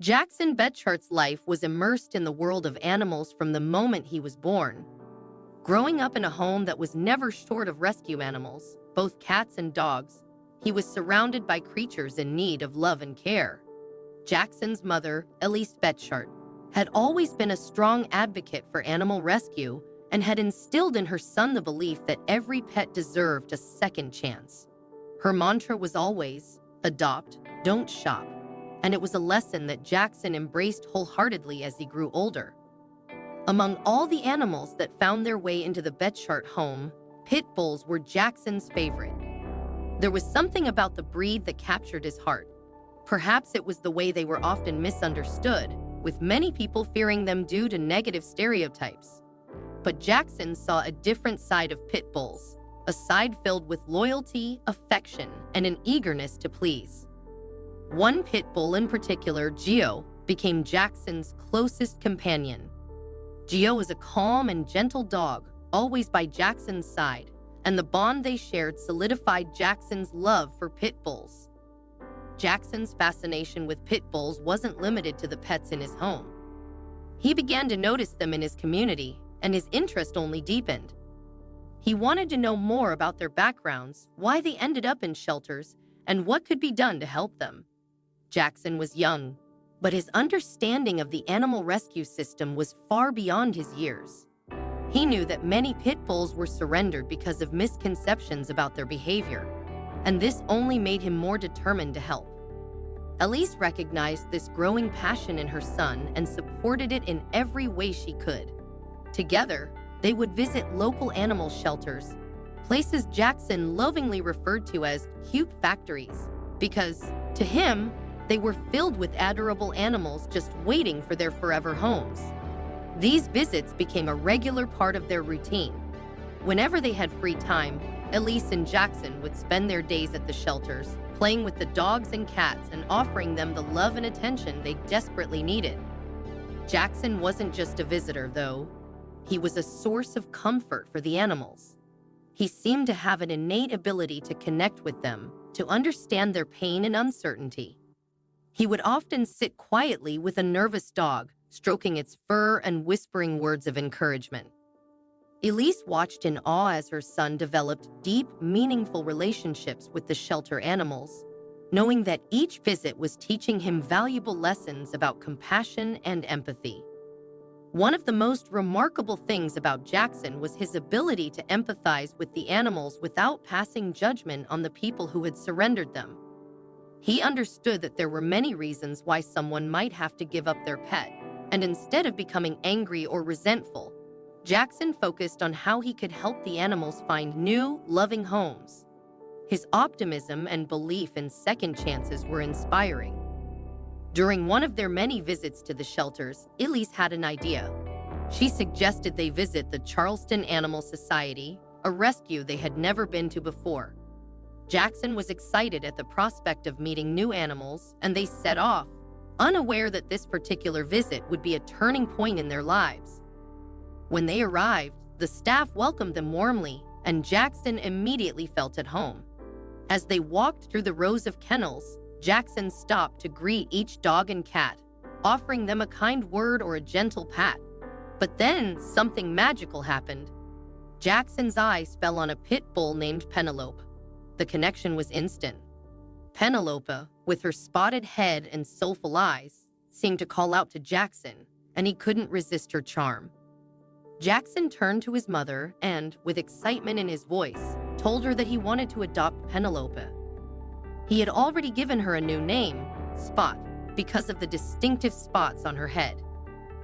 Jackson Betchart's life was immersed in the world of animals from the moment he was born. Growing up in a home that was never short of rescue animals, both cats and dogs, he was surrounded by creatures in need of love and care. Jackson's mother, Elise Betchart, had always been a strong advocate for animal rescue and had instilled in her son the belief that every pet deserved a second chance. Her mantra was always, adopt, don't shop, and it was a lesson that Jackson embraced wholeheartedly as he grew older. Among all the animals that found their way into the Betchart home, pit bulls were Jackson's favorite. There was something about the breed that captured his heart. Perhaps it was the way they were often misunderstood, with many people fearing them due to negative stereotypes. But Jackson saw a different side of pit bulls, a side filled with loyalty, affection, and an eagerness to please. One pit bull in particular, Geo, became Jackson's closest companion. Geo was a calm and gentle dog, always by Jackson's side, and the bond they shared solidified Jackson's love for pit bulls. Jackson's fascination with pit bulls wasn't limited to the pets in his home. He began to notice them in his community, and his interest only deepened. He wanted to know more about their backgrounds, why they ended up in shelters, and what could be done to help them. Jackson was young, but his understanding of the animal rescue system was far beyond his years. He knew that many pit bulls were surrendered because of misconceptions about their behavior, and this only made him more determined to help. Elise recognized this growing passion in her son and supported it in every way she could. Together, they would visit local animal shelters, places Jackson lovingly referred to as cute factories, because, to him, they were filled with adorable animals just waiting for their forever homes. These visits became a regular part of their routine. Whenever they had free time, Elise and Jackson would spend their days at the shelters, playing with the dogs and cats and offering them the love and attention they desperately needed. Jackson wasn't just a visitor, though. He was a source of comfort for the animals. He seemed to have an innate ability to connect with them, to understand their pain and uncertainty. He would often sit quietly with a nervous dog, stroking its fur and whispering words of encouragement. Elise watched in awe as her son developed deep, meaningful relationships with the shelter animals, knowing that each visit was teaching him valuable lessons about compassion and empathy. One of the most remarkable things about Jackson was his ability to empathize with the animals without passing judgment on the people who had surrendered them. He understood that there were many reasons why someone might have to give up their pet, and instead of becoming angry or resentful, Jackson focused on how he could help the animals find new, loving homes. His optimism and belief in second chances were inspiring. During one of their many visits to the shelters, Elise had an idea. She suggested they visit the Charleston Animal Society, a rescue they had never been to before. Jackson was excited at the prospect of meeting new animals, and they set off, unaware that this particular visit would be a turning point in their lives. When they arrived, the staff welcomed them warmly, and Jackson immediately felt at home. As they walked through the rows of kennels, Jackson stopped to greet each dog and cat, offering them a kind word or a gentle pat. But then something magical happened. Jackson's eyes fell on a pit bull named Penelope. The connection was instant. Penelope, with her spotted head and soulful eyes, seemed to call out to Jackson, and he couldn't resist her charm. Jackson turned to his mother and, with excitement in his voice, told her that he wanted to adopt Penelope. He had already given her a new name, Spot, because of the distinctive spots on her head.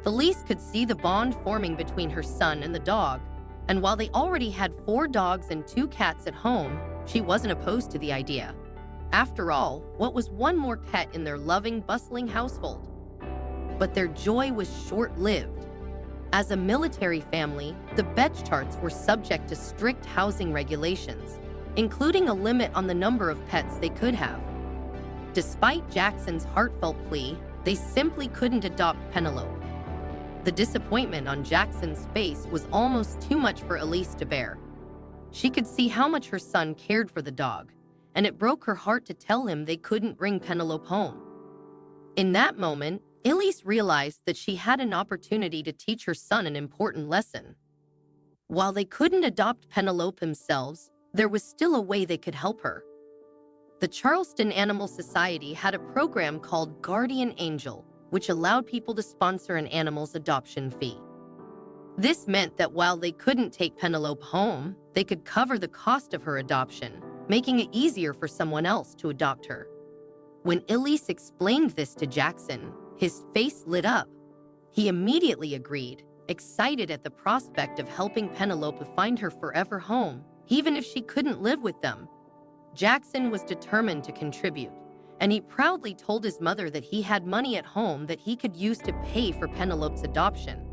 Elise could see the bond forming between her son and the dog, and while they already had 4 dogs and 2 cats at home, she wasn't opposed to the idea. After all, what was one more pet in their loving, bustling household? But their joy was short-lived. As a military family, the Betcharts were subject to strict housing regulations, including a limit on the number of pets they could have. Despite Jackson's heartfelt plea, they simply couldn't adopt Penelope. The disappointment on Jackson's face was almost too much for Elise to bear. She could see how much her son cared for the dog, and it broke her heart to tell him they couldn't bring Penelope home. In that moment, Elise realized that she had an opportunity to teach her son an important lesson. While they couldn't adopt Penelope themselves, there was still a way they could help her. The Charleston Animal Society had a program called Guardian Angel, which allowed people to sponsor an animal's adoption fee. This meant that while they couldn't take Penelope home, they could cover the cost of her adoption, making it easier for someone else to adopt her. When Elise explained this to Jackson, his face lit up. He immediately agreed, excited at the prospect of helping Penelope find her forever home, even if she couldn't live with them. Jackson was determined to contribute, and he proudly told his mother that he had money at home that he could use to pay for Penelope's adoption.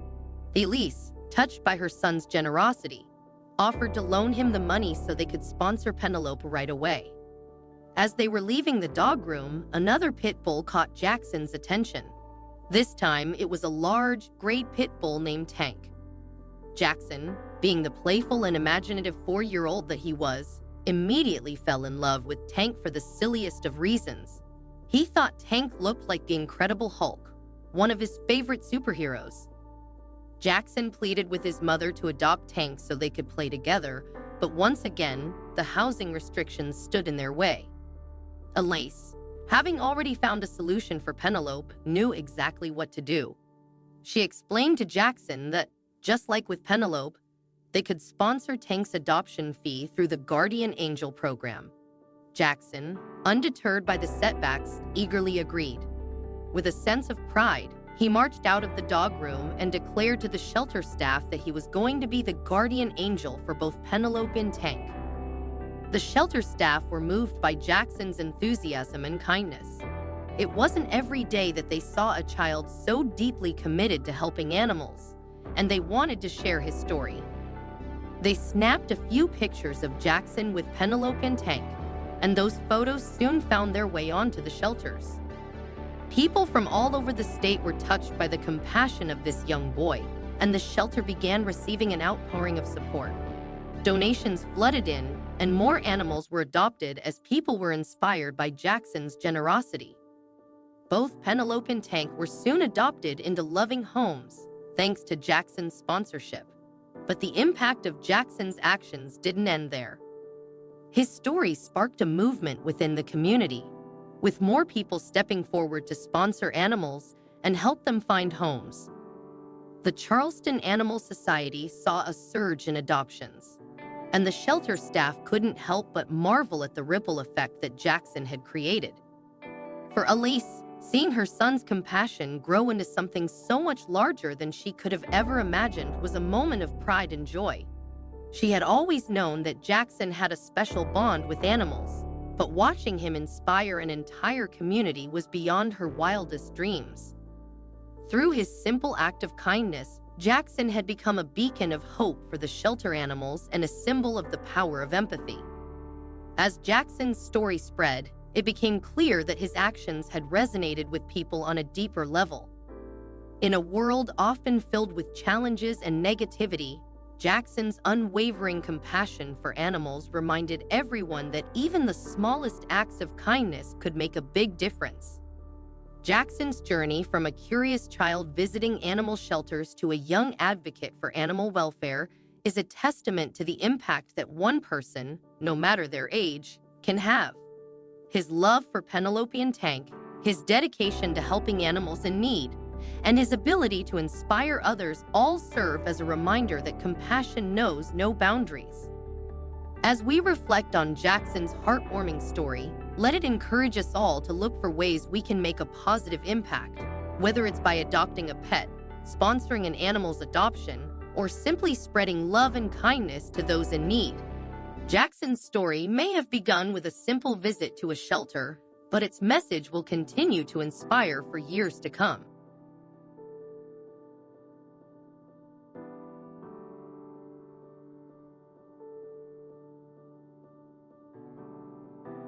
Elise, touched by her son's generosity, offered to loan him the money so they could sponsor Penelope right away. As they were leaving the dog room, another pit bull caught Jackson's attention. This time, it was a large, great pit bull named Tank. Jackson, being the playful and imaginative 4-year-old that he was, immediately fell in love with Tank for the silliest of reasons. He thought Tank looked like the Incredible Hulk, one of his favorite superheroes. Jackson pleaded with his mother to adopt Tank so they could play together, but once again, the housing restrictions stood in their way. Elise, having already found a solution for Penelope, knew exactly what to do. She explained to Jackson that, just like with Penelope, they could sponsor Tank's adoption fee through the Guardian Angel program. Jackson, undeterred by the setbacks, eagerly agreed. With a sense of pride, he marched out of the dog room and declared to the shelter staff that he was going to be the guardian angel for both Penelope and Tank. The shelter staff were moved by Jackson's enthusiasm and kindness. It wasn't every day that they saw a child so deeply committed to helping animals, and they wanted to share his story. They snapped a few pictures of Jackson with Penelope and Tank, and those photos soon found their way onto the shelters. People from all over the state were touched by the compassion of this young boy, and the shelter began receiving an outpouring of support. Donations flooded in, and more animals were adopted as people were inspired by Jackson's generosity. Both Penelope and Tank were soon adopted into loving homes, thanks to Jackson's sponsorship. But the impact of Jackson's actions didn't end there. His story sparked a movement within the community, with more people stepping forward to sponsor animals and help them find homes. The Charleston Animal Society saw a surge in adoptions, and the shelter staff couldn't help but marvel at the ripple effect that Jackson had created. For Elise, seeing her son's compassion grow into something so much larger than she could have ever imagined was a moment of pride and joy. She had always known that Jackson had a special bond with animals, but watching him inspire an entire community was beyond her wildest dreams. Through his simple act of kindness, Jackson had become a beacon of hope for the shelter animals and a symbol of the power of empathy. As Jackson's story spread, it became clear that his actions had resonated with people on a deeper level. In a world often filled with challenges and negativity, Jackson's unwavering compassion for animals reminded everyone that even the smallest acts of kindness could make a big difference. Jackson's journey from a curious child visiting animal shelters to a young advocate for animal welfare is a testament to the impact that one person, no matter their age, can have. His love for Penelope and Tank, his dedication to helping animals in need, and his ability to inspire others all serve as a reminder that compassion knows no boundaries. As we reflect on Jackson's heartwarming story, let it encourage us all to look for ways we can make a positive impact, whether it's by adopting a pet, sponsoring an animal's adoption, or simply spreading love and kindness to those in need. Jackson's story may have begun with a simple visit to a shelter, but its message will continue to inspire for years to come.